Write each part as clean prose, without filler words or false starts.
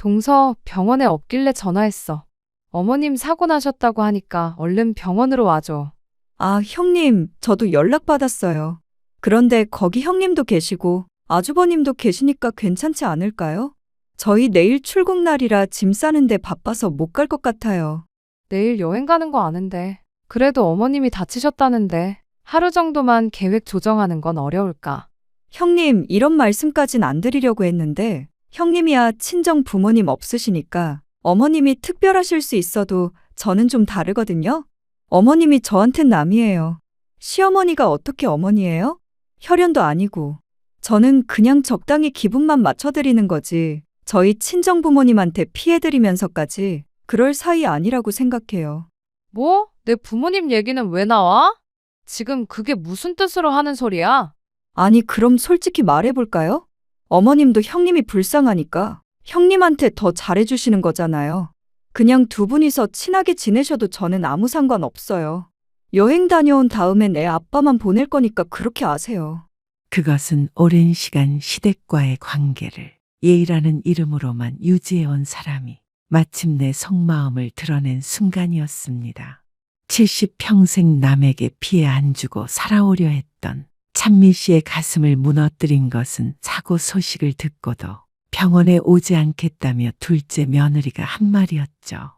동서, 병원에 없길래 전화했어. 어머님 사고 나셨다고 하니까 얼른 병원으로 와줘. 아, 형님, 저도 연락받았어요. 그런데 거기 형님도 계시고 아주버님도 계시니까 괜찮지 않을까요? 저희 내일 출국 날이라 짐 싸는데 바빠서 못 갈 것 같아요. 내일 여행 가는 거 아는데. 그래도 어머님이 다치셨다는데 하루 정도만 계획 조정하는 건 어려울까? 형님, 이런 말씀까진 안 드리려고 했는데 형님이야 친정 부모님 없으시니까 어머님이 특별하실 수 있어도 저는 좀 다르거든요. 어머님이 저한텐 남이에요. 시어머니가 어떻게 어머니예요? 혈연도 아니고. 저는 그냥 적당히 기분만 맞춰드리는 거지. 저희 친정 부모님한테 피해드리면서까지 그럴 사이 아니라고 생각해요. 뭐? 내 부모님 얘기는 왜 나와? 지금 그게 무슨 뜻으로 하는 소리야? 아니, 그럼 솔직히 말해볼까요? 어머님도 형님이 불쌍하니까 형님한테 더 잘해주시는 거잖아요. 그냥 두 분이서 친하게 지내셔도 저는 아무 상관 없어요. 여행 다녀온 다음엔 애 아빠만 보낼 거니까 그렇게 아세요. 그것은 오랜 시간 시댁과의 관계를 예의라는 이름으로만 유지해온 사람이 마침내 속마음을 드러낸 순간이었습니다. 70평생 남에게 피해 안 주고 살아오려 했던 찬미 씨의 가슴을 무너뜨린 것은 사고 소식을 듣고도 병원에 오지 않겠다며 둘째 며느리가 한 말이었죠.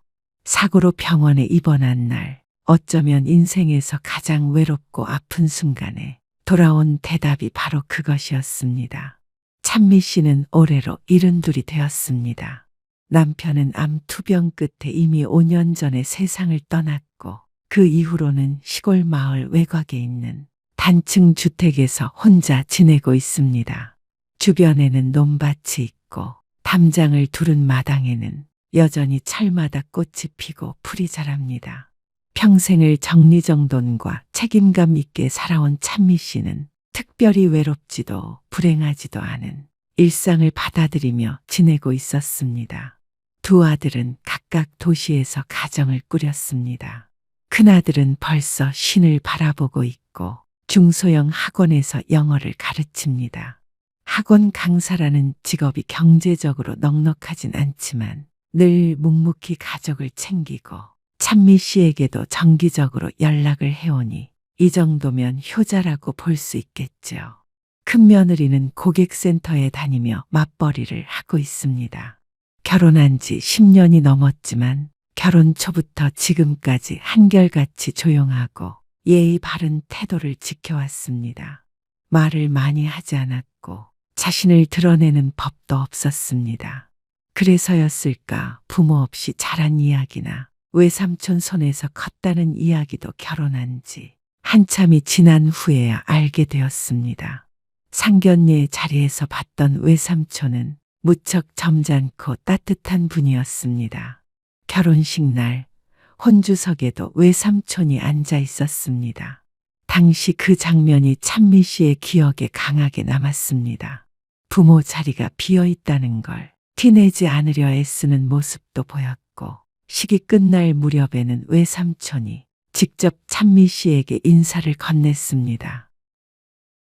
사고로 병원에 입원한 날, 어쩌면 인생에서 가장 외롭고 아픈 순간에 돌아온 대답이 바로 그것이었습니다. 찬미 씨는 올해로 72이 되었습니다. 남편은 암 투병 끝에 이미 5년 전에 세상을 떠났고 그 이후로는 시골 마을 외곽에 있는 단층 주택에서 혼자 지내고 있습니다. 주변에는 논밭이 있고 담장을 두른 마당에는 여전히 철마다 꽃이 피고 풀이 자랍니다. 평생을 정리정돈과 책임감 있게 살아온 찬미 씨는 특별히 외롭지도 불행하지도 않은 일상을 받아들이며 지내고 있었습니다. 두 아들은 각각 도시에서 가정을 꾸렸습니다. 큰아들은 벌써 신을 바라보고 있고 중소형 학원에서 영어를 가르칩니다. 학원 강사라는 직업이 경제적으로 넉넉하진 않지만 늘 묵묵히 가족을 챙기고 찬미 씨에게도 정기적으로 연락을 해오니 이 정도면 효자라고 볼 수 있겠죠. 큰 며느리는 고객센터에 다니며 맞벌이를 하고 있습니다. 결혼한 지 10년이 넘었지만 결혼 초부터 지금까지 한결같이 조용하고 예의 바른 태도를 지켜왔습니다. 말을 많이 하지 않았고 자신을 드러내는 법도 없었습니다. 그래서였을까 부모 없이 자란 이야기나 외삼촌 손에서 컸다는 이야기도 결혼한 지 한참이 지난 후에야 알게 되었습니다. 상견례 자리에서 봤던 외삼촌은 무척 점잖고 따뜻한 분이었습니다. 결혼식 날 혼주석에도 외삼촌이 앉아 있었습니다. 당시 그 장면이 찬미 씨의 기억에 강하게 남았습니다. 부모 자리가 비어 있다는 걸 티내지 않으려 애쓰는 모습도 보였고 식이 끝날 무렵에는 외삼촌이 직접 찬미 씨에게 인사를 건넸습니다.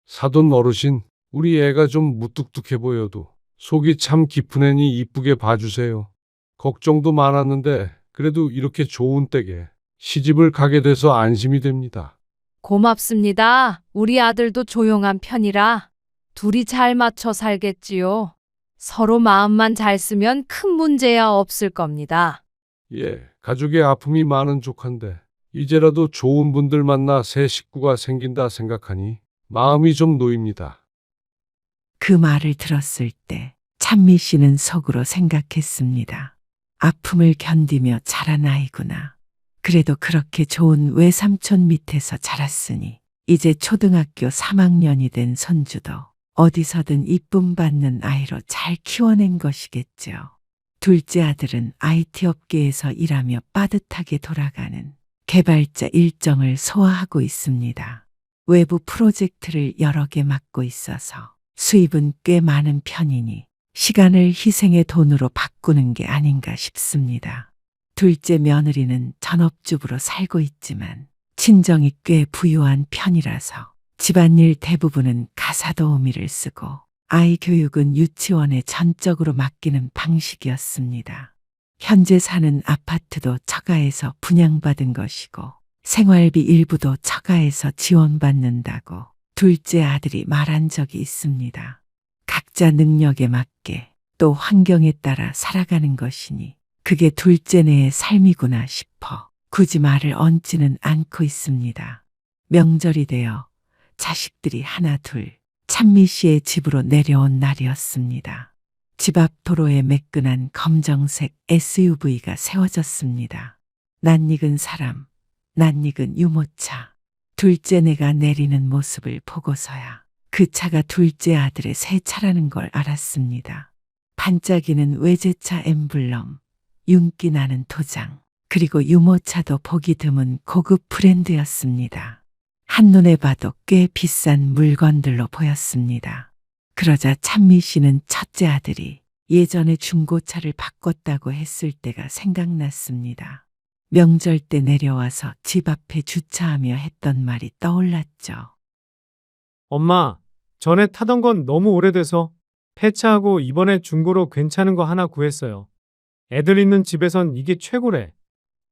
사돈 어르신, 우리 애가 좀 무뚝뚝해 보여도 속이 참 깊은 애니 이쁘게 봐주세요. 걱정도 많았는데 그래도 이렇게 좋은 때게 시집을 가게 돼서 안심이 됩니다. 고맙습니다. 우리 아들도 조용한 편이라 둘이 잘 맞춰 살겠지요. 서로 마음만 잘 쓰면 큰 문제야 없을 겁니다. 예, 가족의 아픔이 많은 족한데 이제라도 좋은 분들 만나 새 식구가 생긴다 생각하니 마음이 좀 놓입니다. 그 말을 들었을 때 찬미 씨는 속으로 생각했습니다. 아픔을 견디며 자란 아이구나. 그래도 그렇게 좋은 외삼촌 밑에서 자랐으니 이제 초등학교 3학년이 된 손주도 어디서든 이쁨 받는 아이로 잘 키워낸 것이겠죠. 둘째 아들은 IT 업계에서 일하며 빠듯하게 돌아가는 개발자 일정을 소화하고 있습니다. 외부 프로젝트를 여러 개 맡고 있어서 수입은 꽤 많은 편이니 시간을 희생의 돈으로 바꾸는 게 아닌가 싶습니다. 둘째 며느리는 전업주부로 살고 있지만 친정이 꽤 부유한 편이라서 집안일 대부분은 가사도우미를 쓰고 아이 교육은 유치원에 전적으로 맡기는 방식이었습니다. 현재 사는 아파트도 처가에서 분양받은 것이고 생활비 일부도 처가에서 지원받는다고 둘째 아들이 말한 적이 있습니다. 각자 능력에 맞게 또 환경에 따라 살아가는 것이니 그게 둘째네의 삶이구나 싶어 굳이 말을 얹지는 않고 있습니다. 명절이 되어 자식들이 하나 둘 찬미 씨의 집으로 내려온 날이었습니다. 집 앞 도로에 매끈한 검정색 SUV가 세워졌습니다. 낯익은 사람, 낯익은 유모차. 둘째네가 내리는 모습을 보고서야 그 차가 둘째 아들의 새 차라는 걸 알았습니다. 반짝이는 외제차 엠블럼, 윤기 나는 도장, 그리고 유모차도 보기 드문 고급 브랜드였습니다. 한눈에 봐도 꽤 비싼 물건들로 보였습니다. 그러자 찬미 씨는 첫째 아들이 예전에 중고차를 바꿨다고 했을 때가 생각났습니다. 명절 때 내려와서 집 앞에 주차하며 했던 말이 떠올랐죠. 엄마, 전에 타던 건 너무 오래돼서 폐차하고 이번에 중고로 괜찮은 거 하나 구했어요. 애들 있는 집에선 이게 최고래.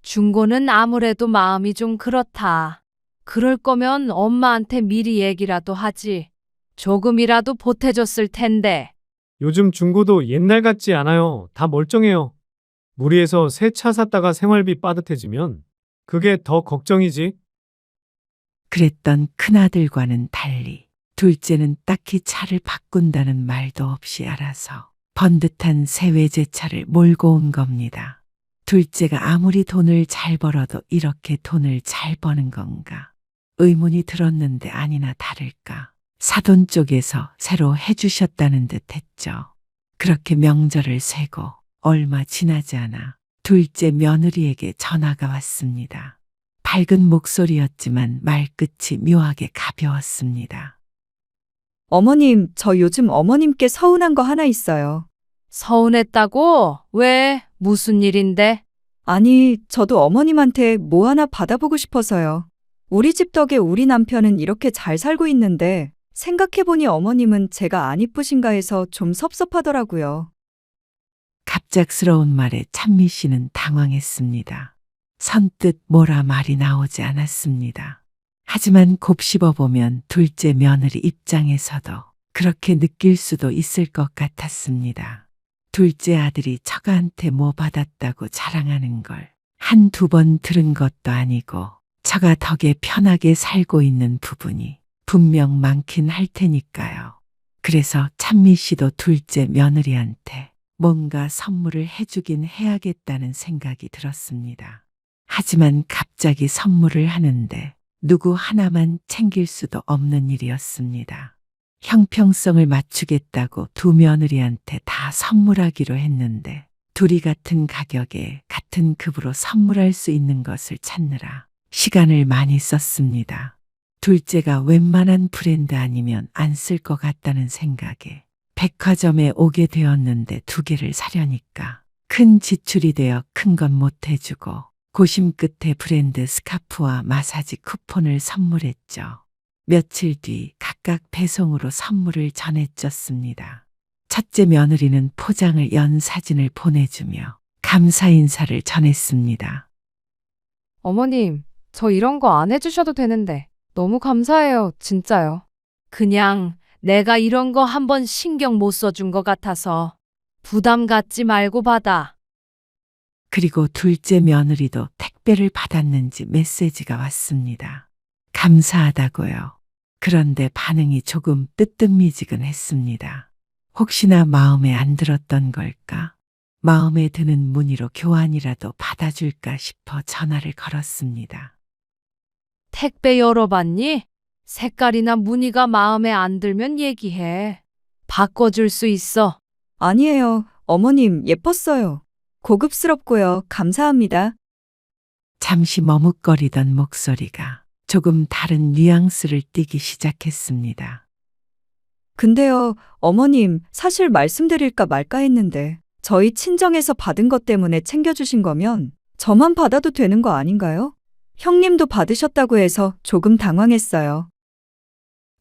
중고는 아무래도 마음이 좀 그렇다. 그럴 거면 엄마한테 미리 얘기라도 하지. 조금이라도 보태줬을 텐데. 요즘 중고도 옛날 같지 않아요. 다 멀쩡해요. 무리해서 새 차 샀다가 생활비 빠듯해지면 그게 더 걱정이지. 그랬던 큰아들과는 달리 둘째는 딱히 차를 바꾼다는 말도 없이 알아서 번듯한 새 외제차를 몰고 온 겁니다. 둘째가 아무리 돈을 잘 벌어도 이렇게 돈을 잘 버는 건가? 의문이 들었는데 아니나 다를까. 사돈 쪽에서 새로 해주셨다는 듯 했죠. 그렇게 명절을 쇠고 얼마 지나지 않아 둘째 며느리에게 전화가 왔습니다. 밝은 목소리였지만 말끝이 묘하게 가벼웠습니다. 어머님, 저 요즘 어머님께 서운한 거 하나 있어요. 서운했다고? 왜? 무슨 일인데? 아니, 저도 어머님한테 뭐 하나 받아보고 싶어서요. 우리 집 덕에 우리 남편은 이렇게 잘 살고 있는데 생각해보니 어머님은 제가 안 이쁘신가 해서 좀 섭섭하더라고요. 갑작스러운 말에 찬미 씨는 당황했습니다. 선뜻 뭐라 말이 나오지 않았습니다. 하지만 곱씹어보면 둘째 며느리 입장에서도 그렇게 느낄 수도 있을 것 같았습니다. 둘째 아들이 처가한테 뭐 받았다고 자랑하는 걸 한두 번 들은 것도 아니고 처가 덕에 편하게 살고 있는 부분이 분명 많긴 할 테니까요. 그래서 찬미 씨도 둘째 며느리한테 뭔가 선물을 해주긴 해야겠다는 생각이 들었습니다. 하지만 갑자기 선물을 하는데 누구 하나만 챙길 수도 없는 일이었습니다. 형평성을 맞추겠다고 두 며느리한테 다 선물하기로 했는데 둘이 같은 가격에 같은 급으로 선물할 수 있는 것을 찾느라 시간을 많이 썼습니다. 둘째가 웬만한 브랜드 아니면 안 쓸 것 같다는 생각에 백화점에 오게 되었는데 두 개를 사려니까 큰 지출이 되어 큰 건 못 해주고 고심 끝에 브랜드 스카프와 마사지 쿠폰을 선물했죠. 며칠 뒤 각각 배송으로 선물을 전해줬습니다. 첫째 며느리는 포장을 연 사진을 보내주며 감사 인사를 전했습니다. 어머님, 저 이런 거 안 해주셔도 되는데 너무 감사해요, 진짜요. 그냥 내가 이런 거 한번 신경 못 써준 것 같아서 부담 갖지 말고 받아. 그리고 둘째 며느리도 택배를 받았는지 메시지가 왔습니다. 감사하다고요. 그런데 반응이 조금 뜨뜻미지근했습니다. 혹시나 마음에 안 들었던 걸까? 마음에 드는 문의로 교환이라도 받아줄까 싶어 전화를 걸었습니다. 택배 열어봤니? 색깔이나 무늬가 마음에 안 들면 얘기해. 바꿔줄 수 있어. 아니에요. 어머님, 예뻤어요. 고급스럽고요. 감사합니다. 잠시 머뭇거리던 목소리가 조금 다른 뉘앙스를 띠기 시작했습니다. 근데요, 어머님, 사실 말씀드릴까 말까 했는데 저희 친정에서 받은 것 때문에 챙겨주신 거면 저만 받아도 되는 거 아닌가요? 형님도 받으셨다고 해서 조금 당황했어요.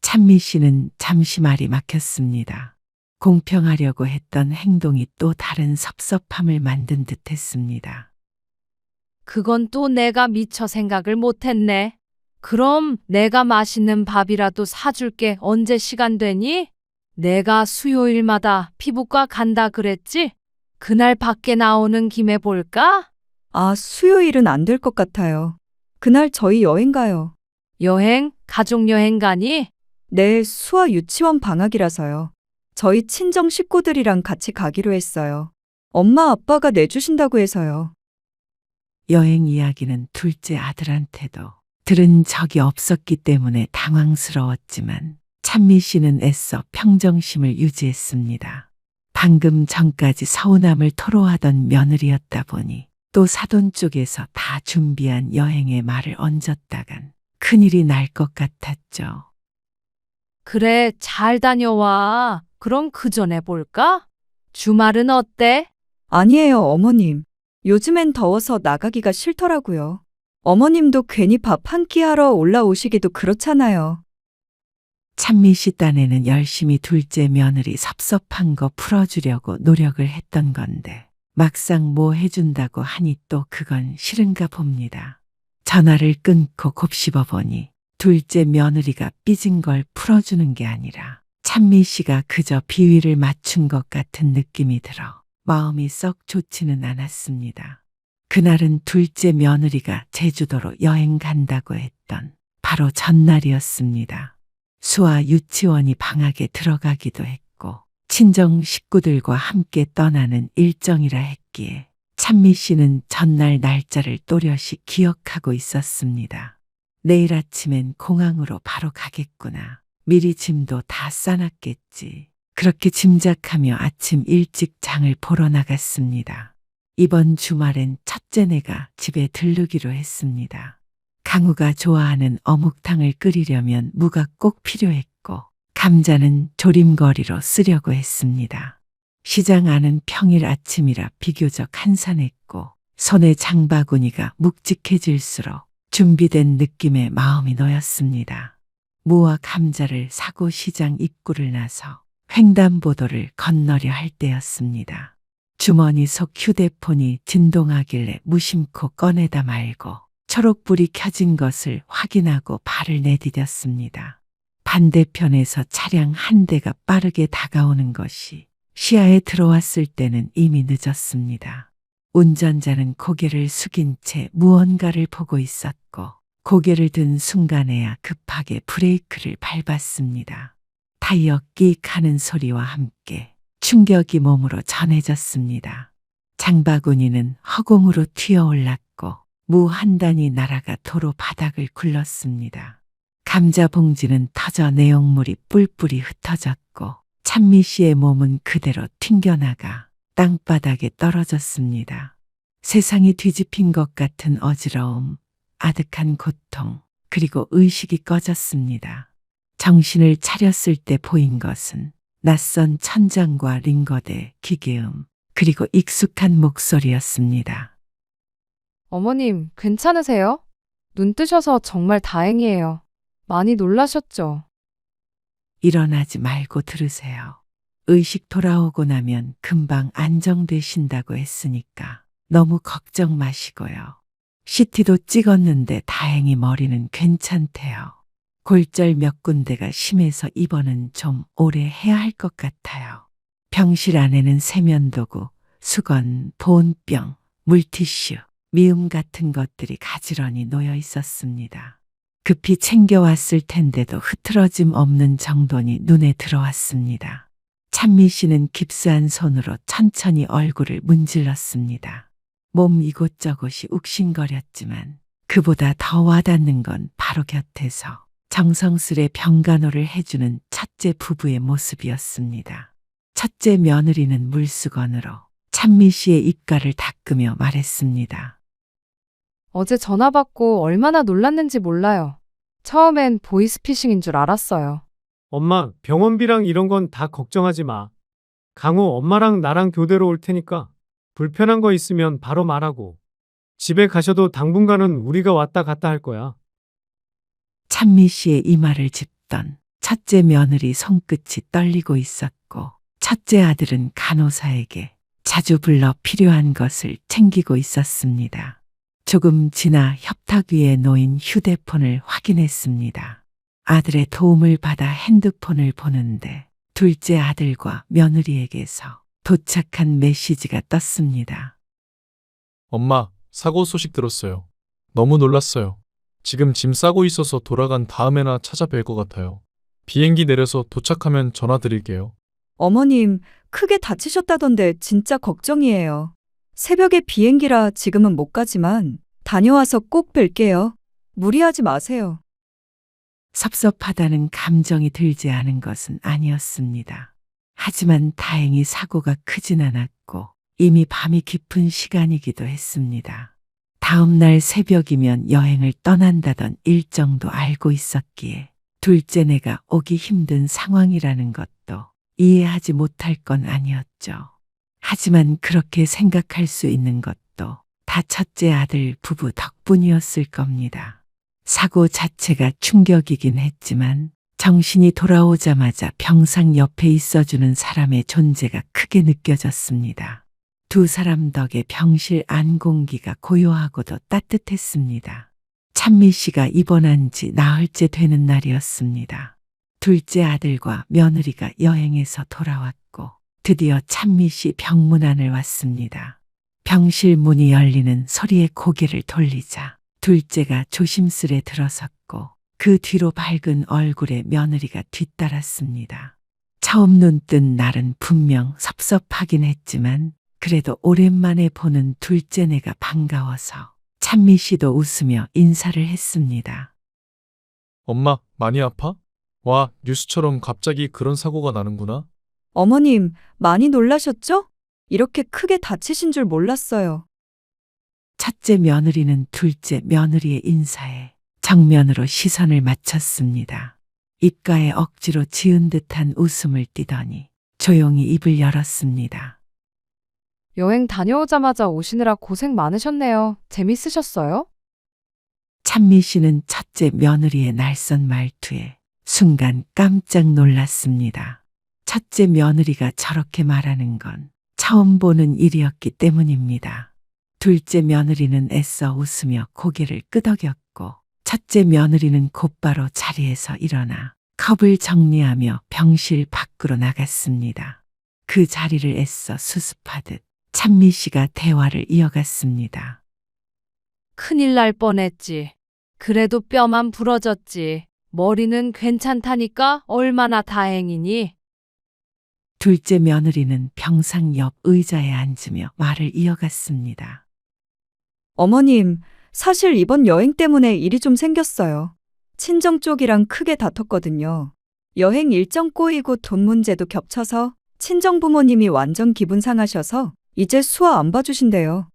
찬미 씨는 잠시 말이 막혔습니다. 공평하려고 했던 행동이 또 다른 섭섭함을 만든 듯 했습니다. 그건 또 내가 미처 생각을 못했네. 그럼 내가 맛있는 밥이라도 사줄게. 언제 시간 되니? 내가 수요일마다 피부과 간다 그랬지? 그날 밖에 나오는 김에 볼까? 아, 수요일은 안 될 것 같아요. 그날 저희 여행 가요. 여행? 가족여행 가니? 네, 수아 유치원 방학이라서요. 저희 친정 식구들이랑 같이 가기로 했어요. 엄마 아빠가 내주신다고 해서요. 여행 이야기는 둘째 아들한테도 들은 적이 없었기 때문에 당황스러웠지만 찬미 씨는 애써 평정심을 유지했습니다. 방금 전까지 서운함을 토로하던 며느리였다 보니 또 사돈 쪽에서 다 준비한 여행의 말을 얹었다간 큰일이 날 것 같았죠. 그래, 잘 다녀와. 그럼 그 전에 볼까? 주말은 어때? 아니에요, 어머님. 요즘엔 더워서 나가기가 싫더라고요. 어머님도 괜히 밥 한 끼 하러 올라오시기도 그렇잖아요. 찬미 씨 딴에는 열심히 둘째 며느리 섭섭한 거 풀어주려고 노력을 했던 건데 막상 뭐 해준다고 하니 또 그건 싫은가 봅니다. 전화를 끊고 곱씹어 보니 둘째 며느리가 삐진 걸 풀어주는 게 아니라 찬미 씨가 그저 비위를 맞춘 것 같은 느낌이 들어 마음이 썩 좋지는 않았습니다. 그날은 둘째 며느리가 제주도로 여행 간다고 했던 바로 전날이었습니다. 수아 유치원이 방학에 들어가기도 했고 친정 식구들과 함께 떠나는 일정이라 했기에 찬미 씨는 전날 날짜를 또렷이 기억하고 있었습니다. 내일 아침엔 공항으로 바로 가겠구나. 미리 짐도 다 싸놨겠지. 그렇게 짐작하며 아침 일찍 장을 보러 나갔습니다. 이번 주말엔 첫째네가 집에 들르기로 했습니다. 강우가 좋아하는 어묵탕을 끓이려면 무가 꼭 필요했고 감자는 조림거리로 쓰려고 했습니다. 시장 안은 평일 아침이라 비교적 한산했고 손에 장바구니가 묵직해질수록 준비된 느낌에 마음이 놓였습니다. 무와 감자를 사고 시장 입구를 나서 횡단보도를 건너려 할 때였습니다. 주머니 속 휴대폰이 진동하길래 무심코 꺼내다 말고 초록불이 켜진 것을 확인하고 발을 내디뎠습니다. 반대편에서 차량 한 대가 빠르게 다가오는 것이 시야에 들어왔을 때는 이미 늦었습니다. 운전자는 고개를 숙인 채 무언가를 보고 있었고 고개를 든 순간에야 급하게 브레이크를 밟았습니다. 타이어 끼익 하는 소리와 함께 충격이 몸으로 전해졌습니다. 장바구니는 허공으로 튀어올랐고 무 한 단이 날아가 도로 바닥을 굴렀습니다. 감자 봉지는 터져 내용물이 뿔뿔이 흩어졌고 찬미 씨의 몸은 그대로 튕겨나가 땅바닥에 떨어졌습니다. 세상이 뒤집힌 것 같은 어지러움, 아득한 고통, 그리고 의식이 꺼졌습니다. 정신을 차렸을 때 보인 것은 낯선 천장과 링거대, 기계음, 그리고 익숙한 목소리였습니다. 어머님, 괜찮으세요? 눈 뜨셔서 정말 다행이에요. 많이 놀라셨죠? 일어나지 말고 들으세요. 의식 돌아오고 나면 금방 안정되신다고 했으니까 너무 걱정 마시고요. CT도 찍었는데 다행히 머리는 괜찮대요. 골절 몇 군데가 심해서 입원은 좀 오래 해야 할 것 같아요. 병실 안에는 세면도구, 수건, 보온병, 물티슈, 미음 같은 것들이 가지런히 놓여 있었습니다. 급히 챙겨왔을 텐데도 흐트러짐 없는 정돈이 눈에 들어왔습니다. 찬미 씨는 깁스한 손으로 천천히 얼굴을 문질렀습니다. 몸 이곳저곳이 욱신거렸지만 그보다 더 와닿는 건 바로 곁에서 정성스레 병간호를 해주는 첫째 부부의 모습이었습니다. 첫째 며느리는 물수건으로 찬미 씨의 입가를 닦으며 말했습니다. 어제 전화 받고 얼마나 놀랐는지 몰라요. 처음엔 보이스피싱인 줄 알았어요. 엄마, 병원비랑 이런 건 다 걱정하지 마. 강우 엄마랑 나랑 교대로 올 테니까 불편한 거 있으면 바로 말하고. 집에 가셔도 당분간은 우리가 왔다 갔다 할 거야. 찬미 씨의 이마를 짚던 첫째 며느리 손끝이 떨리고 있었고 첫째 아들은 간호사에게 자주 불러 필요한 것을 챙기고 있었습니다. 조금 지나 협탁 위에 놓인 휴대폰을 확인했습니다. 아들의 도움을 받아 핸드폰을 보는데 둘째 아들과 며느리에게서 도착한 메시지가 떴습니다. 엄마, 사고 소식 들었어요. 너무 놀랐어요. 지금 짐 싸고 있어서 돌아간 다음에나 찾아뵐 것 같아요. 비행기 내려서 도착하면 전화 드릴게요. 어머님, 크게 다치셨다던데 진짜 걱정이에요. 새벽에 비행기라 지금은 못 가지만 다녀와서 꼭 뵐게요. 무리하지 마세요. 섭섭하다는 감정이 들지 않은 것은 아니었습니다. 하지만 다행히 사고가 크진 않았고 이미 밤이 깊은 시간이기도 했습니다. 다음 날 새벽이면 여행을 떠난다던 일정도 알고 있었기에 둘째네가 오기 힘든 상황이라는 것도 이해하지 못할 건 아니었죠. 하지만 그렇게 생각할 수 있는 것도 다 첫째 아들 부부 덕분이었을 겁니다. 사고 자체가 충격이긴 했지만 정신이 돌아오자마자 병상 옆에 있어주는 사람의 존재가 크게 느껴졌습니다. 두 사람 덕에 병실 안 공기가 고요하고도 따뜻했습니다. 찬미 씨가 입원한 지 나흘째 되는 날이었습니다. 둘째 아들과 며느리가 여행에서 돌아왔고 드디어 찬미 씨 병문안을 왔습니다. 병실 문이 열리는 소리에 고개를 돌리자 둘째가 조심스레 들어섰고 그 뒤로 밝은 얼굴에 며느리가 뒤따랐습니다. 처음 눈 뜬 날은 분명 섭섭하긴 했지만 그래도 오랜만에 보는 둘째네가 반가워서 찬미 씨도 웃으며 인사를 했습니다. 엄마, 많이 아파? 와, 뉴스처럼 갑자기 그런 사고가 나는구나. 어머님, 많이 놀라셨죠? 이렇게 크게 다치신 줄 몰랐어요. 첫째 며느리는 둘째 며느리의 인사에 정면으로 시선을 맞췄습니다. 입가에 억지로 지은 듯한 웃음을 띠더니 조용히 입을 열었습니다. 여행 다녀오자마자 오시느라 고생 많으셨네요. 재밌으셨어요? 찬미 씨는 첫째 며느리의 날선 말투에 순간 깜짝 놀랐습니다. 첫째 며느리가 저렇게 말하는 건 처음 보는 일이었기 때문입니다. 둘째 며느리는 애써 웃으며 고개를 끄덕였고 첫째 며느리는 곧바로 자리에서 일어나 컵을 정리하며 병실 밖으로 나갔습니다. 그 자리를 애써 수습하듯 찬미 씨가 대화를 이어갔습니다. 큰일 날 뻔했지. 그래도 뼈만 부러졌지. 머리는 괜찮다니까 얼마나 다행이니? 둘째 며느리는 병상 옆 의자에 앉으며 말을 이어갔습니다. 어머님, 사실 이번 여행 때문에 일이 좀 생겼어요. 친정 쪽이랑 크게 다퉜거든요. 여행 일정 꼬이고 돈 문제도 겹쳐서 친정 부모님이 완전 기분 상하셔서 이제 수아 안 봐주신대요.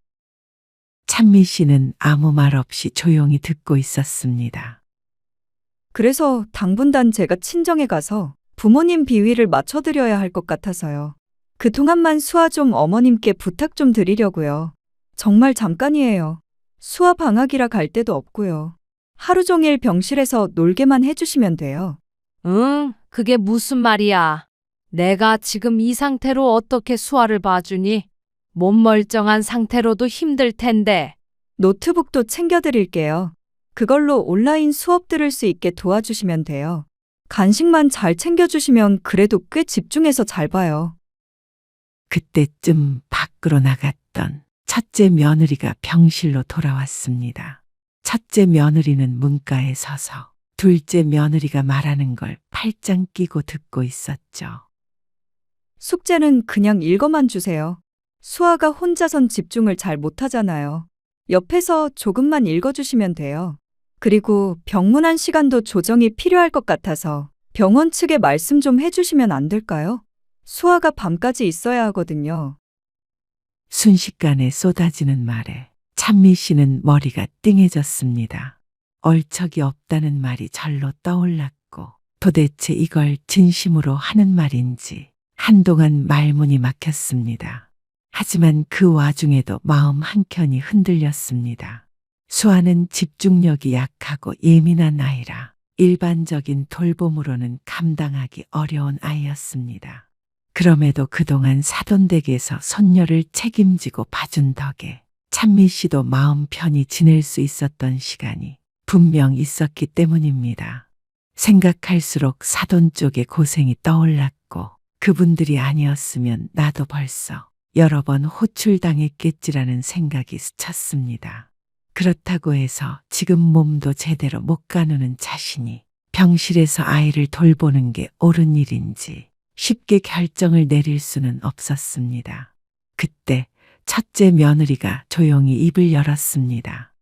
찬미 씨는 아무 말 없이 조용히 듣고 있었습니다. 그래서 당분간 제가 친정에 가서 부모님 비위를 맞춰드려야 할 것 같아서요. 그동안만 수아 좀 어머님께 부탁 좀 드리려고요. 정말 잠깐이에요. 수아 방학이라 갈 데도 없고요. 하루 종일 병실에서 놀게만 해주시면 돼요. 응, 그게 무슨 말이야. 내가 지금 이 상태로 어떻게 수아를 봐주니? 몸 멀쩡한 상태로도 힘들 텐데. 노트북도 챙겨드릴게요. 그걸로 온라인 수업 들을 수 있게 도와주시면 돼요. 간식만 잘 챙겨주시면 그래도 꽤 집중해서 잘 봐요. 그때쯤 밖으로 나갔던 첫째 며느리가 병실로 돌아왔습니다. 첫째 며느리는 문가에 서서 둘째 며느리가 말하는 걸 팔짱 끼고 듣고 있었죠. 숙제는 그냥 읽어만 주세요. 수아가 혼자선 집중을 잘 못하잖아요. 옆에서 조금만 읽어주시면 돼요. 그리고 병문안 시간도 조정이 필요할 것 같아서 병원 측에 말씀 좀 해주시면 안 될까요? 수아가 밤까지 있어야 하거든요. 순식간에 쏟아지는 말에 찬미 씨는 머리가 띵해졌습니다. 얼척이 없다는 말이 절로 떠올랐고 도대체 이걸 진심으로 하는 말인지 한동안 말문이 막혔습니다. 하지만 그 와중에도 마음 한켠이 흔들렸습니다. 수아는 집중력이 약하고 예민한 아이라 일반적인 돌봄으로는 감당하기 어려운 아이였습니다. 그럼에도 그동안 사돈댁에서 손녀를 책임지고 봐준 덕에 찬미 씨도 마음 편히 지낼 수 있었던 시간이 분명 있었기 때문입니다. 생각할수록 사돈 쪽의 고생이 떠올랐고 그분들이 아니었으면 나도 벌써 여러 번 호출당했겠지라는 생각이 스쳤습니다. 그렇다고 해서 지금 몸도 제대로 못 가누는 자신이 병실에서 아이를 돌보는 게 옳은 일인지 쉽게 결정을 내릴 수는 없었습니다. 그때 첫째 며느리가 조용히 입을 열었습니다.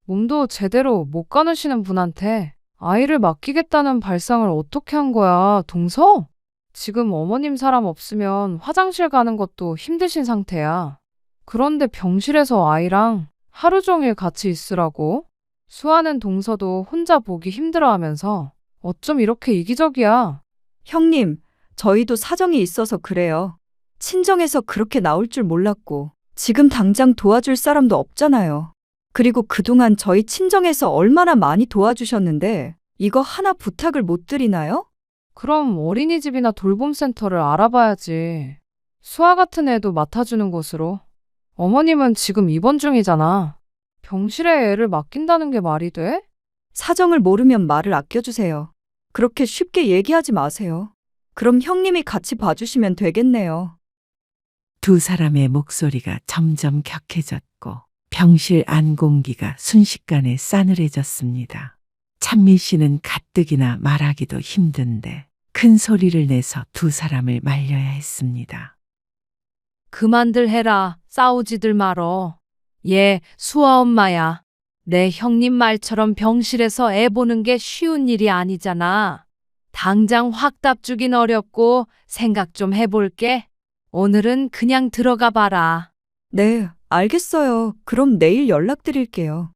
몸도 제대로 못 가누시는 분한테 아이를 맡기겠다는 발상을 어떻게 한 거야, 동서? 지금 어머님 사람 없으면 화장실 가는 것도 힘드신 상태야. 그런데 병실에서 아이랑 하루 종일 같이 있으라고? 수아는 동서도 혼자 보기 힘들어하면서 어쩜 이렇게 이기적이야. 형님, 저희도 사정이 있어서 그래요. 친정에서 그렇게 나올 줄 몰랐고, 지금 당장 도와줄 사람도 없잖아요. 그리고 그동안 저희 친정에서 얼마나 많이 도와주셨는데, 이거 하나 부탁을 못 드리나요? 그럼 어린이집이나 돌봄센터를 알아봐야지. 수아 같은 애도 맡아주는 곳으로. 어머님은 지금 입원 중이잖아. 병실에 애를 맡긴다는 게 말이 돼? 사정을 모르면 말을 아껴주세요. 그렇게 쉽게 얘기하지 마세요. 그럼 형님이 같이 봐주시면 되겠네요. 두 사람의 목소리가 점점 격해졌고 병실 안 공기가 순식간에 싸늘해졌습니다. 찬미 씨는 가뜩이나 말하기도 힘든데 큰 소리를 내서 두 사람을 말려야 했습니다. 그만들 해라. 싸우지들 말어. 얘 수아 엄마야. 내 형님 말처럼 병실에서 애 보는 게 쉬운 일이 아니잖아. 당장 확답 주긴 어렵고 생각 좀 해볼게. 오늘은 그냥 들어가 봐라. 네, 알겠어요. 그럼 내일 연락드릴게요.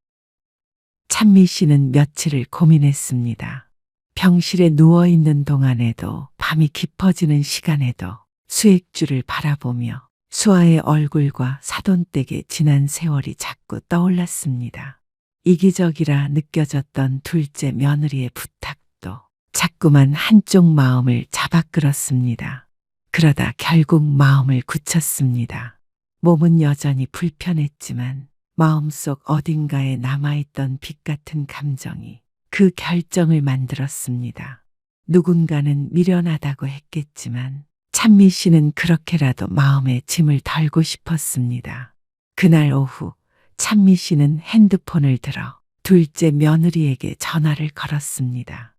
찬미 씨는 며칠을 고민했습니다. 병실에 누워있는 동안에도 밤이 깊어지는 시간에도 수액줄을 바라보며 수아의 얼굴과 사돈댁의 지난 세월이 자꾸 떠올랐습니다. 이기적이라 느껴졌던 둘째 며느리의 부탁도 자꾸만 한쪽 마음을 잡아끌었습니다. 그러다 결국 마음을 굳혔습니다. 몸은 여전히 불편했지만 마음속 어딘가에 남아있던 빛 같은 감정이 그 결정을 만들었습니다. 누군가는 미련하다고 했겠지만 찬미 씨는 그렇게라도 마음의 짐을 덜고 싶었습니다. 그날 오후 찬미 씨는 핸드폰을 들어 둘째 며느리에게 전화를 걸었습니다.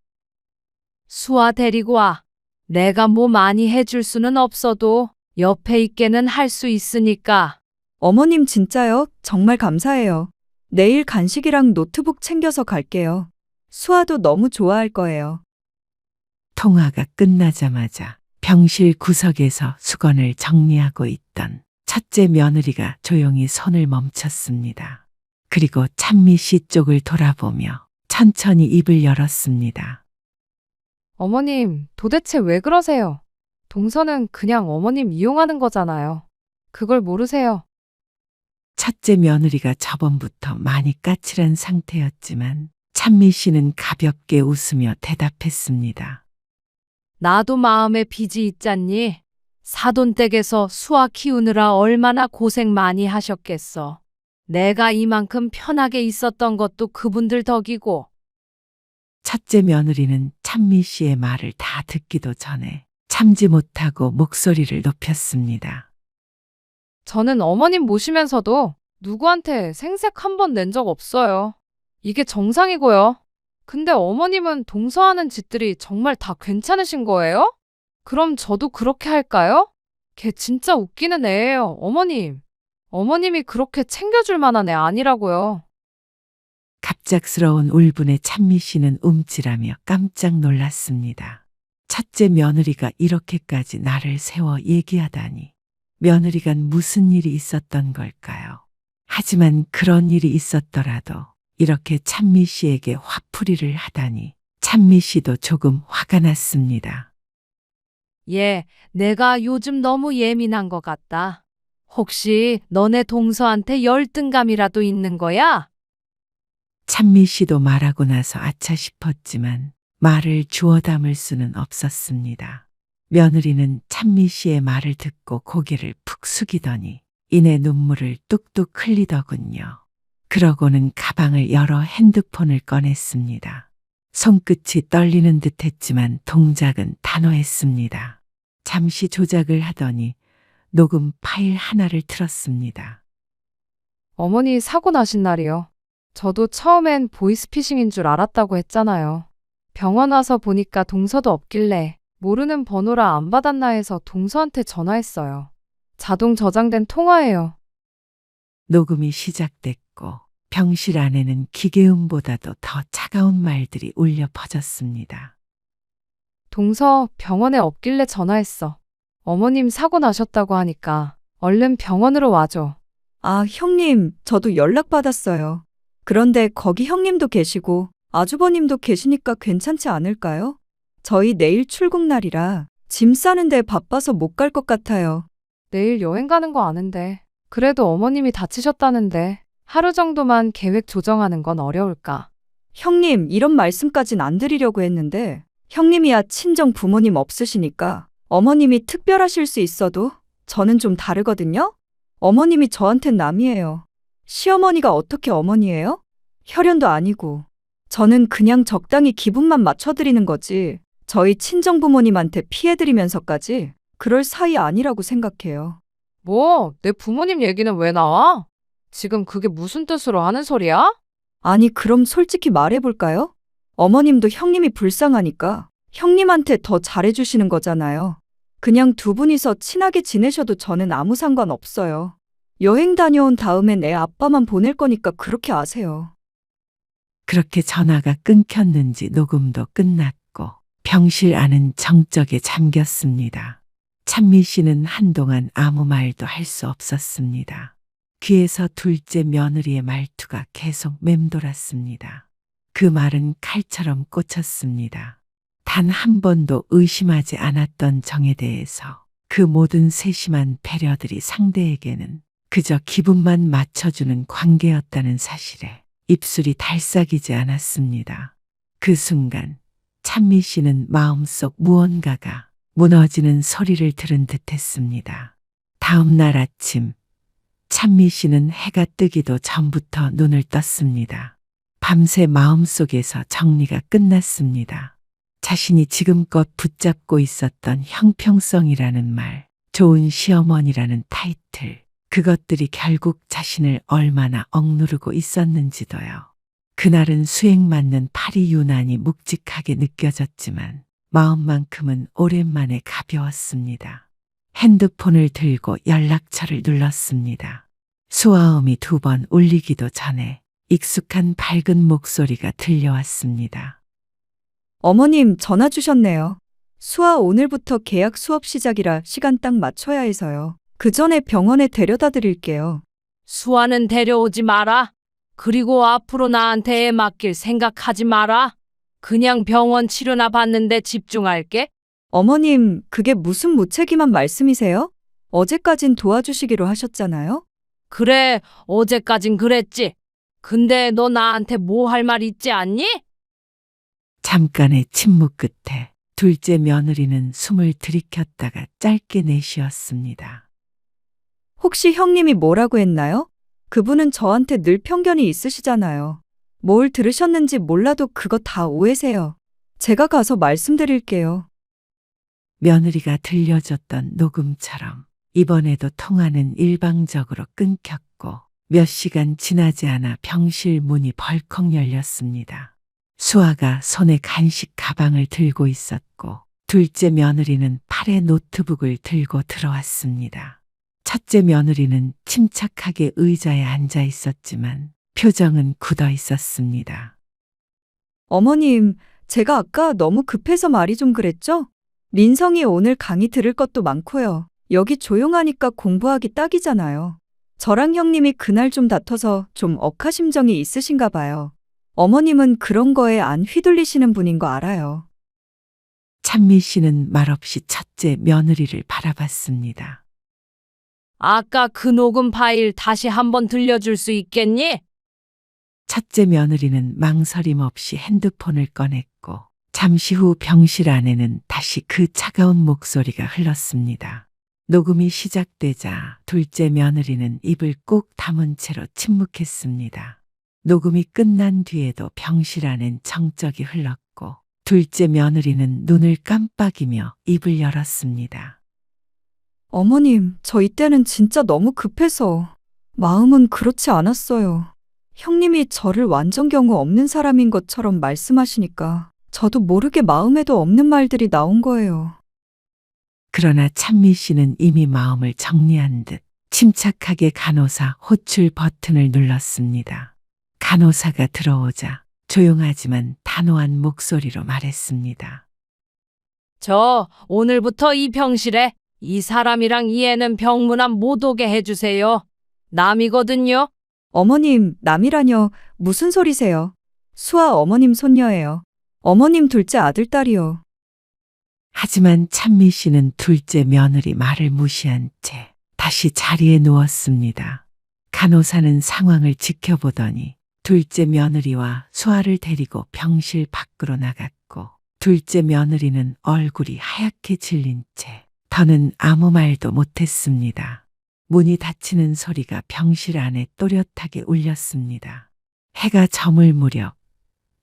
수아 데리고 와. 내가 뭐 많이 해줄 수는 없어도 옆에 있게는 할 수 있으니까. 어머님 진짜요? 정말 감사해요. 내일 간식이랑 노트북 챙겨서 갈게요. 수아도 너무 좋아할 거예요. 통화가 끝나자마자 병실 구석에서 수건을 정리하고 있던 첫째 며느리가 조용히 손을 멈췄습니다. 그리고 찬미 씨 쪽을 돌아보며 천천히 입을 열었습니다. 어머님, 도대체 왜 그러세요? 동서는 그냥 어머님 이용하는 거잖아요. 그걸 모르세요. 첫째 며느리가 저번부터 많이 까칠한 상태였지만 찬미 씨는 가볍게 웃으며 대답했습니다. 나도 마음에 빚이 있잖니. 사돈댁에서 수아 키우느라 얼마나 고생 많이 하셨겠어. 내가 이만큼 편하게 있었던 것도 그분들 덕이고. 첫째 며느리는 찬미 씨의 말을 다 듣기도 전에 참지 못하고 목소리를 높였습니다. 저는 어머님 모시면서도 누구한테 생색 한 번 낸 적 없어요. 이게 정상이고요. 근데 어머님은 동서하는 짓들이 정말 다 괜찮으신 거예요? 그럼 저도 그렇게 할까요? 걔 진짜 웃기는 애예요, 어머님. 어머님이 그렇게 챙겨줄 만한 애 아니라고요. 갑작스러운 울분에 찬미 씨는 움찔하며 깜짝 놀랐습니다. 첫째 며느리가 이렇게까지 나를 세워 얘기하다니. 며느리간 무슨 일이 있었던 걸까요? 하지만 그런 일이 있었더라도 이렇게 찬미 씨에게 화풀이를 하다니 찬미 씨도 조금 화가 났습니다. 얘, 내가 요즘 너무 예민한 것 같다. 혹시 너네 동서한테 열등감이라도 있는 거야? 찬미 씨도 말하고 나서 아차 싶었지만 말을 주워 담을 수는 없었습니다. 며느리는 찬미 씨의 말을 듣고 고개를 푹 숙이더니 이내 눈물을 뚝뚝 흘리더군요. 그러고는 가방을 열어 핸드폰을 꺼냈습니다. 손끝이 떨리는 듯 했지만 동작은 단호했습니다. 잠시 조작을 하더니 녹음 파일 하나를 틀었습니다. 어머니 사고 나신 날이요. 저도 처음엔 보이스피싱인 줄 알았다고 했잖아요. 병원 와서 보니까 동서도 없길래 모르는 번호라 안 받았나 해서 동서한테 전화했어요. 자동 저장된 통화예요. 녹음이 시작됐고 병실 안에는 기계음보다도 더 차가운 말들이 울려 퍼졌습니다. 동서 병원에 없길래 전화했어. 어머님 사고 나셨다고 하니까 얼른 병원으로 와줘. 아, 형님, 저도 연락받았어요. 그런데 거기 형님도 계시고 아주버님도 계시니까 괜찮지 않을까요? 저희 내일 출국 날이라 짐 싸는데 바빠서 못 갈 것 같아요. 내일 여행 가는 거 아는데. 그래도 어머님이 다치셨다는데 하루 정도만 계획 조정하는 건 어려울까? 형님, 이런 말씀까진 안 드리려고 했는데 형님이야 친정 부모님 없으시니까 어머님이 특별하실 수 있어도 저는 좀 다르거든요? 어머님이 저한텐 남이에요. 시어머니가 어떻게 어머니예요? 혈연도 아니고. 저는 그냥 적당히 기분만 맞춰드리는 거지. 저희 친정 부모님한테 피해드리면서까지 그럴 사이 아니라고 생각해요. 뭐, 내 부모님 얘기는 왜 나와? 지금 그게 무슨 뜻으로 하는 소리야? 아니, 그럼 솔직히 말해볼까요? 어머님도 형님이 불쌍하니까 형님한테 더 잘해주시는 거잖아요. 그냥 두 분이서 친하게 지내셔도 저는 아무 상관 없어요. 여행 다녀온 다음엔 애 아빠만 보낼 거니까 그렇게 아세요. 그렇게 전화가 끊겼는지 녹음도 끝났고 병실 안은 정적에 잠겼습니다. 찬미 씨는 한동안 아무 말도 할 수 없었습니다. 귀에서 둘째 며느리의 말투가 계속 맴돌았습니다. 그 말은 칼처럼 꽂혔습니다. 단 한 번도 의심하지 않았던 정에 대해서 그 모든 세심한 배려들이 상대에게는 그저 기분만 맞춰주는 관계였다는 사실에 입술이 달싹이지 않았습니다. 그 순간 찬미 씨는 마음속 무언가가 무너지는 소리를 들은 듯했습니다. 다음 날 아침 찬미 씨는 해가 뜨기도 전부터 눈을 떴습니다. 밤새 마음속에서 정리가 끝났습니다. 자신이 지금껏 붙잡고 있었던 형평성이라는 말, 좋은 시어머니라는 타이틀, 그것들이 결국 자신을 얼마나 억누르고 있었는지도요. 그날은 수액 맞는 팔이 유난히 묵직하게 느껴졌지만 마음만큼은 오랜만에 가벼웠습니다. 핸드폰을 들고 연락처를 눌렀습니다. 수화음이 2번 울리기도 전에 익숙한 밝은 목소리가 들려왔습니다. 어머님, 전화 주셨네요. 수아 오늘부터 계약 수업 시작이라 시간 딱 맞춰야 해서요. 그 전에 병원에 데려다 드릴게요. 수아는 데려오지 마라. 그리고 앞으로 나한테 애 맡길 생각하지 마라. 그냥 병원 치료나 받는데 집중할게. 어머님, 그게 무슨 무책임한 말씀이세요? 어제까진 도와주시기로 하셨잖아요. 그래, 어제까진 그랬지. 근데 너 나한테 뭐 할 말 있지 않니? 잠깐의 침묵 끝에 둘째 며느리는 숨을 들이켰다가 짧게 내쉬었습니다. 혹시 형님이 뭐라고 했나요? 그분은 저한테 늘 편견이 있으시잖아요. 뭘 들으셨는지 몰라도 그거 다 오해세요. 제가 가서 말씀드릴게요. 며느리가 들려줬던 녹음처럼 이번에도 통화는 일방적으로 끊겼고 몇 시간 지나지 않아 병실 문이 벌컥 열렸습니다. 수아가 손에 간식 가방을 들고 있었고 둘째 며느리는 팔에 노트북을 들고 들어왔습니다. 첫째 며느리는 침착하게 의자에 앉아 있었지만 표정은 굳어 있었습니다. 어머님, 제가 아까 너무 급해서 말이 좀 그랬죠? 민성이 오늘 강의 들을 것도 많고요. 여기 조용하니까 공부하기 딱이잖아요. 저랑 형님이 그날 좀 다퉈서 좀 억하심정이 있으신가 봐요. 어머님은 그런 거에 안 휘둘리시는 분인 거 알아요. 찬미 씨는 말없이 첫째 며느리를 바라봤습니다. 아까 그 녹음 파일 다시 한번 들려줄 수 있겠니? 첫째 며느리는 망설임 없이 핸드폰을 꺼냈고 잠시 후 병실 안에는 다시 그 차가운 목소리가 흘렀습니다. 녹음이 시작되자 둘째 며느리는 입을 꼭 다문 채로 침묵했습니다. 녹음이 끝난 뒤에도 병실 안엔 정적이 흘렀고 둘째 며느리는 눈을 깜빡이며 입을 열었습니다. 어머님, 저 이때는 진짜 너무 급해서 마음은 그렇지 않았어요. 형님이 저를 완전 경우 없는 사람인 것처럼 말씀하시니까 저도 모르게 마음에도 없는 말들이 나온 거예요. 그러나 찬미 씨는 이미 마음을 정리한 듯 침착하게 간호사 호출 버튼을 눌렀습니다. 간호사가 들어오자 조용하지만 단호한 목소리로 말했습니다. 저 오늘부터 이 병실에 이 사람이랑 이 애는 병문안 못 오게 해주세요. 남이거든요. 어머님, 남이라뇨? 무슨 소리세요? 수아 어머님 손녀예요. 어머님 둘째 아들 딸이요. 하지만 찬미 씨는 둘째 며느리 말을 무시한 채 다시 자리에 누웠습니다. 간호사는 상황을 지켜보더니 둘째 며느리와 수아를 데리고 병실 밖으로 나갔고 둘째 며느리는 얼굴이 하얗게 질린 채 더는 아무 말도 못했습니다. 문이 닫히는 소리가 병실 안에 또렷하게 울렸습니다. 해가 저물 무렵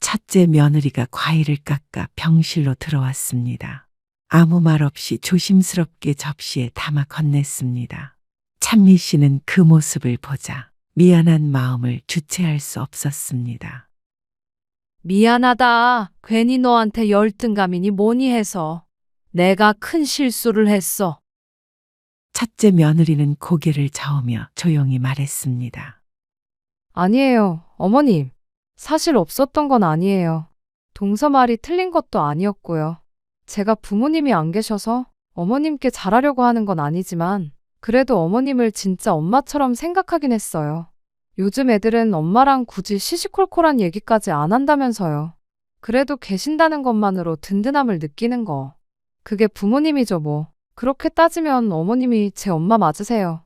첫째 며느리가 과일을 깎아 병실로 들어왔습니다. 아무 말 없이 조심스럽게 접시에 담아 건넸습니다. 찬미 씨는 그 모습을 보자 미안한 마음을 주체할 수 없었습니다. 미안하다. 괜히 너한테 열등감이니 뭐니 해서. 내가 큰 실수를 했어. 첫째 며느리는 고개를 저으며 조용히 말했습니다. 아니에요, 어머님. 사실 없었던 건 아니에요. 동서 말이 틀린 것도 아니었고요. 제가 부모님이 안 계셔서 어머님께 잘하려고 하는 건 아니지만 그래도 어머님을 진짜 엄마처럼 생각하긴 했어요. 요즘 애들은 엄마랑 굳이 시시콜콜한 얘기까지 안 한다면서요. 그래도 계신다는 것만으로 든든함을 느끼는 거. 그게 부모님이죠 뭐. 그렇게 따지면 어머님이 제 엄마 맞으세요.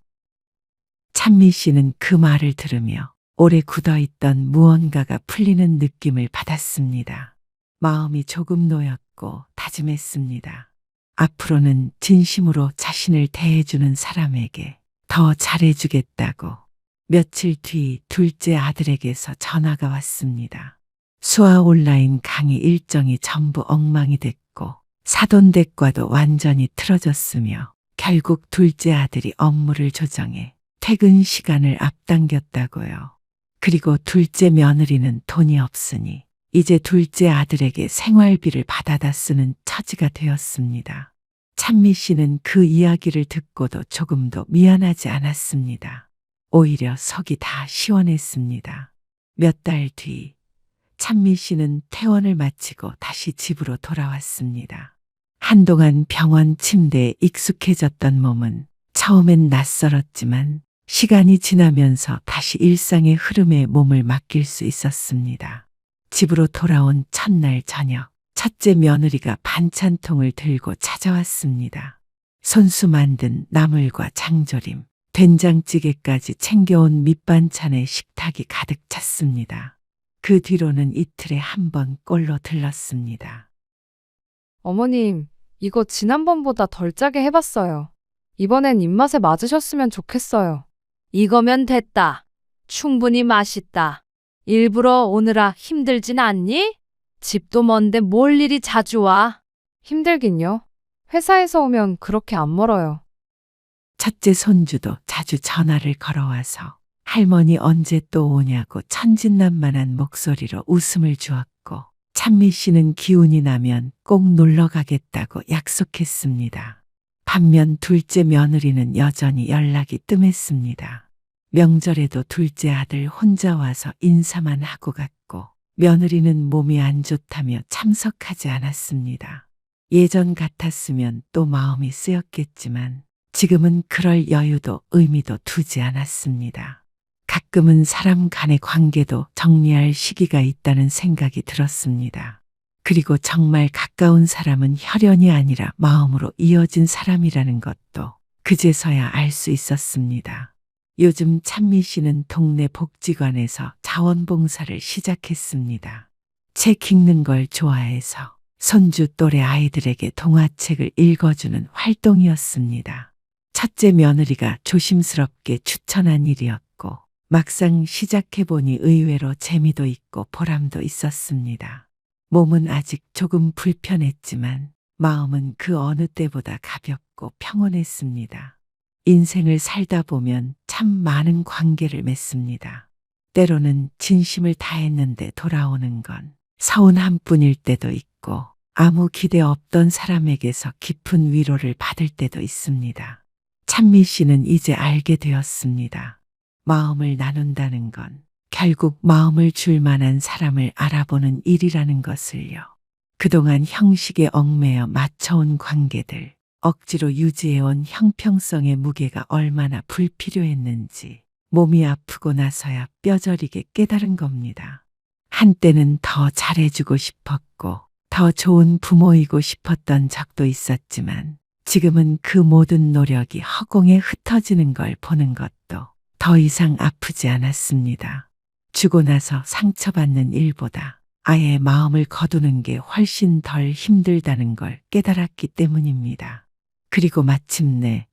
찬미 씨는 그 말을 들으며 오래 굳어있던 무언가가 풀리는 느낌을 받았습니다. 마음이 조금 놓였고 다짐했습니다. 앞으로는 진심으로 자신을 대해주는 사람에게 더 잘해주겠다고. 며칠 뒤 둘째 아들에게서 전화가 왔습니다. 수아 온라인 강의 일정이 전부 엉망이 됐고 사돈댁과도 완전히 틀어졌으며 결국 둘째 아들이 업무를 조정해 퇴근 시간을 앞당겼다고요. 그리고 둘째 며느리는 돈이 없으니 이제 둘째 아들에게 생활비를 받아다 쓰는 처지가 되었습니다. 찬미 씨는 그 이야기를 듣고도 조금도 미안하지 않았습니다. 오히려 속이 다 시원했습니다. 몇 달 뒤 찬미 씨는 퇴원을 마치고 다시 집으로 돌아왔습니다. 한동안 병원 침대에 익숙해졌던 몸은 처음엔 낯설었지만 시간이 지나면서 다시 일상의 흐름에 몸을 맡길 수 있었습니다. 집으로 돌아온 첫날 저녁, 첫째 며느리가 반찬통을 들고 찾아왔습니다. 손수 만든 나물과 장조림, 된장찌개까지 챙겨온 밑반찬에 식탁이 가득 찼습니다. 그 뒤로는 이틀에 한 번 꼴로 들렀습니다. 어머님, 이거 지난번보다 덜 짜게 해봤어요. 이번엔 입맛에 맞으셨으면 좋겠어요. 이거면 됐다. 충분히 맛있다. 일부러 오느라 힘들진 않니? 집도 먼데 뭘 일이 자주 와? 힘들긴요. 회사에서 오면 그렇게 안 멀어요. 첫째 손주도 자주 전화를 걸어와서 할머니 언제 또 오냐고 천진난만한 목소리로 웃음을 주었고 찬미 씨는 기운이 나면 꼭 놀러 가겠다고 약속했습니다. 반면 둘째 며느리는 여전히 연락이 뜸했습니다. 명절에도 둘째 아들 혼자 와서 인사만 하고 갔고 며느리는 몸이 안 좋다며 참석하지 않았습니다. 예전 같았으면 또 마음이 쓰였겠지만 지금은 그럴 여유도 의미도 두지 않았습니다. 가끔은 사람 간의 관계도 정리할 시기가 있다는 생각이 들었습니다. 그리고 정말 가까운 사람은 혈연이 아니라 마음으로 이어진 사람이라는 것도 그제서야 알 수 있었습니다. 요즘 찬미 씨는 동네 복지관에서 자원봉사를 시작했습니다. 책 읽는 걸 좋아해서 손주 또래 아이들에게 동화책을 읽어주는 활동이었습니다. 첫째 며느리가 조심스럽게 추천한 일이었고 막상 시작해보니 의외로 재미도 있고 보람도 있었습니다. 몸은 아직 조금 불편했지만 마음은 그 어느 때보다 가볍고 평온했습니다. 인생을 살다 보면 참 많은 관계를 맺습니다. 때로는 진심을 다했는데 돌아오는 건 서운한 뿐일 때도 있고 아무 기대 없던 사람에게서 깊은 위로를 받을 때도 있습니다. 찬미 씨는 이제 알게 되었습니다. 마음을 나눈다는 건 결국 마음을 줄 만한 사람을 알아보는 일이라는 것을요. 그동안 형식에 얽매여 맞춰온 관계들, 억지로 유지해온 형평성의 무게가 얼마나 불필요했는지 몸이 아프고 나서야 뼈저리게 깨달은 겁니다. 한때는 더 잘해주고 싶었고 더 좋은 부모이고 싶었던 적도 있었지만 지금은 그 모든 노력이 허공에 흩어지는 걸 보는 것도 더 이상 아프지 않았습니다. 주고 나서 상처받는 일보다 아예 마음을 거두는 게 훨씬 덜 힘들다는 걸 깨달았기 때문입니다. 그리고 마침내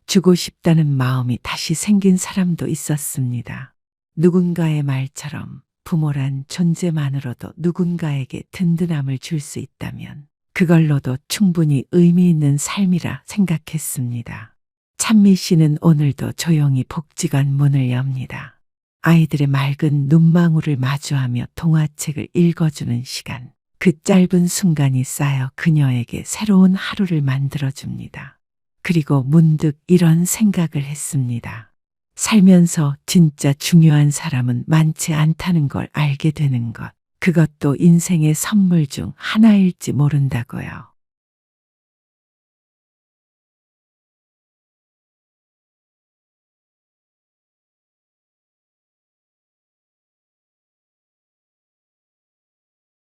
주고 싶다는 마음이 다시 생긴 사람도 있었습니다. 누군가의 말처럼 부모란 존재만으로도 누군가에게 든든함을 줄 수 있다면 그걸로도 충분히 의미 있는 삶이라 생각했습니다. 찬미 씨는 오늘도 조용히 복지관 문을 엽니다. 아이들의 맑은 눈망울을 마주하며 동화책을 읽어주는 시간. 그 짧은 순간이 쌓여 그녀에게 새로운 하루를 만들어줍니다. 그리고 문득 이런 생각을 했습니다. 살면서 진짜 중요한 사람은 많지 않다는 걸 알게 되는 것. 그것도 인생의 선물 중 하나일지 모른다고요.